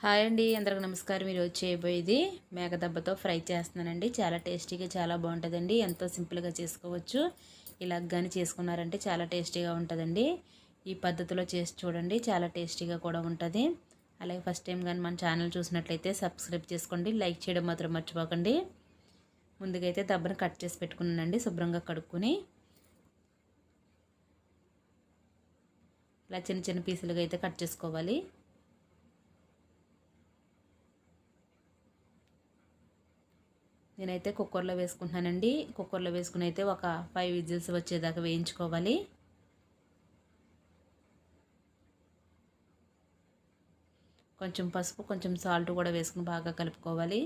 Hi అండి, అందరికి నమస్కారం. మీరు చేయబోయేది మేకదబ్బతో ఫ్రై చేస్తున్నానండి. చాలా టేస్టీగా చాలా బాగుంటుందండి. ఎంతో సింపుల్గా చేసుకోవచ్చు. ఇలా కానీ చేసుకున్నారంటే చాలా టేస్టీగా ఉంటుందండి. ఈ పద్ధతిలో చేసి చూడండి, చాలా టేస్టీగా కూడా ఉంటుంది. అలాగే ఫస్ట్ టైం కానీ మన ఛానల్ చూసినట్లయితే సబ్స్క్రైబ్ చేసుకోండి, లైక్ చేయడం మాత్రం మర్చిపోకండి. ముందుగా అయితే దబ్బను కట్ చేసి పెట్టుకున్నానండి. శుభ్రంగా కడుక్కొని ఇలా చిన్న చిన్న పీసులుగా అయితే కట్ చేసుకోవాలి. నేనైతే కుక్కర్లో వేసుకుంటున్నానండి. కుక్కర్లో వేసుకుని అయితే ఒక 5 విజిల్స్ వచ్చేదాకా వేయించుకోవాలి. కొంచెం పసుపు, కొంచెం సాల్ట్ కూడా వేసుకుని బాగా కలుపుకోవాలి.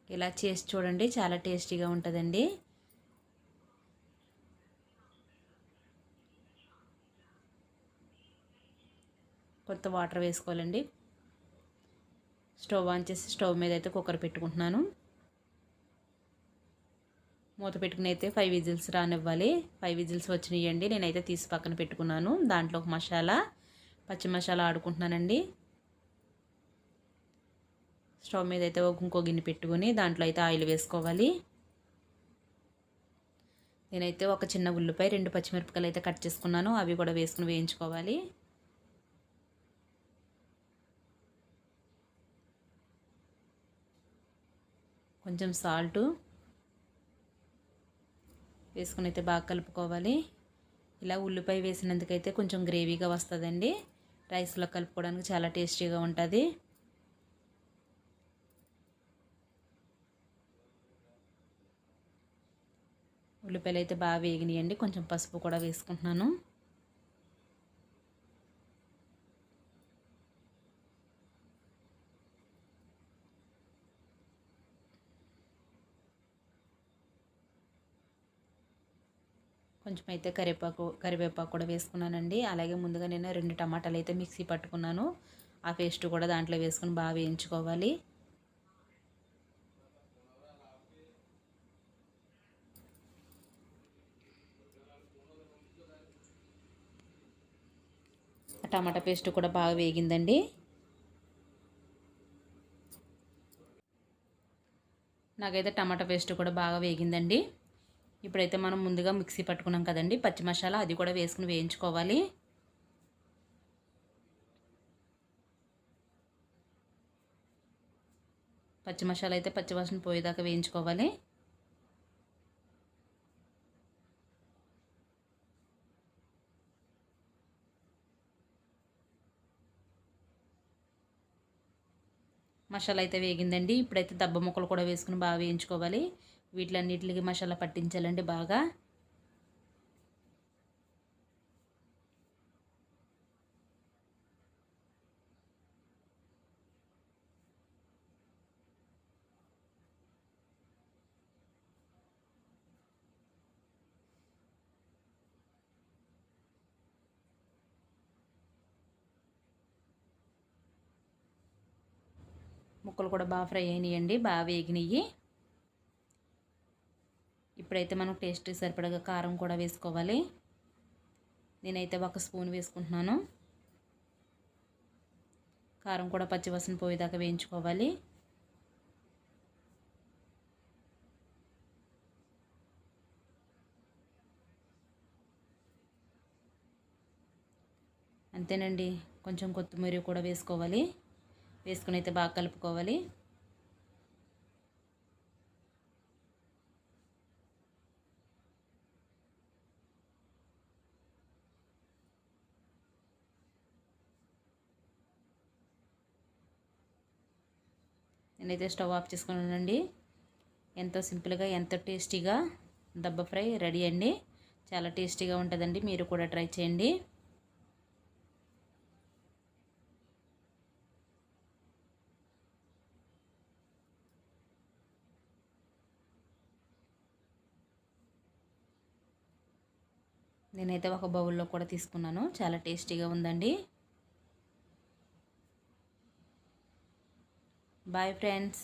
ఇలా చేసి చూడండి, చాలా టేస్టీగా ఉంటుందండి. కొత్త వాటర్ వేసుకోవాలండి. స్టవ్ ఆన్ చేసి స్టవ్ మీద అయితే కుక్కర్ పెట్టుకుంటున్నాను. మూత పెట్టుకుని అయితే 5 విజిల్స్ రానివ్వాలి. 5 విజిల్స్ వచ్చినాయండి. నేనైతే తీసి పక్కన పెట్టుకున్నాను. దాంట్లో ఒక మసాలా, పచ్చి మసాలా ఆడుకుంటున్నానండి. స్టవ్ మీద అయితే ఇంకో గిన్నె పెట్టుకుని దాంట్లో అయితే ఆయిల్ వేసుకోవాలి. నేనైతే ఒక చిన్న ఉల్లిపాయ, 2 పచ్చిమిరపకాయలు అయితే కట్ చేసుకున్నాను. అవి కూడా వేసుకుని వేయించుకోవాలి. కొంచెం సాల్టు వేసుకుని అయితే బాగా కలుపుకోవాలి. ఇలా ఉల్లిపాయ వేసినందుకైతే కొంచెం గ్రేవీగా వస్తుందండి. రైస్లో కలుపుకోవడానికి చాలా టేస్టీగా ఉంటుంది. ఉల్లిపాయలు అయితే బాగా వేగినాయండి. కొంచెం పసుపు కూడా వేసుకుంటున్నాను. కొంచెం అయితే కరివేపాకు కూడా వేసుకున్నానండి. అలాగే ముందుగా నేను 2 టమాటాలు అయితే మిక్సీ పట్టుకున్నాను. ఆ పేస్ట్ కూడా దాంట్లో వేసుకుని బాగా వేయించుకోవాలి. టమాటా పేస్ట్ కూడా బాగా వేగిందండి. నాకైతే టమాటా పేస్ట్ కూడా బాగా వేగిందండి. ఇప్పుడైతే మనం ముందుగా మిక్సీ పట్టుకున్నాం కదండి పచ్చి మసాలా, అది కూడా వేసుకుని వేయించుకోవాలి. పచ్చి మసాలా అయితే పచ్చివాసన పోయేదాకా వేయించుకోవాలి. మసాలా అయితే వేగిందండి. ఇప్పుడైతే దబ్బ ముక్కలు కూడా వేసుకుని బాగా వేయించుకోవాలి. వీటిలన్నిటికి మసాలా పట్టించాలండి బాగా. ముక్కలు కూడా బాగా ఫ్రై అయినాయండి, బాగా వేగినాయి. ఇప్పుడైతే మనం టేస్ట్ సరిపడగా కారం కూడా వేసుకోవాలి. నేనైతే 1 స్పూన్ వేసుకుంటున్నాను. కారం కూడా పచ్చివాసన పోయేదాకా వేయించుకోవాలి. అంతేనండి. కొంచెం కొత్తిమీర కూడా వేసుకోవాలి. వేసుకుని అయితే బాగా కలుపుకోవాలి. నేనైతే స్టవ్ ఆఫ్ చేసుకున్నానండి. ఎంతో సింపుల్గా ఎంతో టేస్టీగా దబ్బ ఫ్రై రెడీ అండి. చాలా టేస్టీగా ఉంటుందండి. మీరు కూడా ట్రై చేయండి. నేనైతే ఒక బౌల్లో కూడా తీసుకున్నాను. చాలా టేస్టీగా ఉందండి. Bye friends.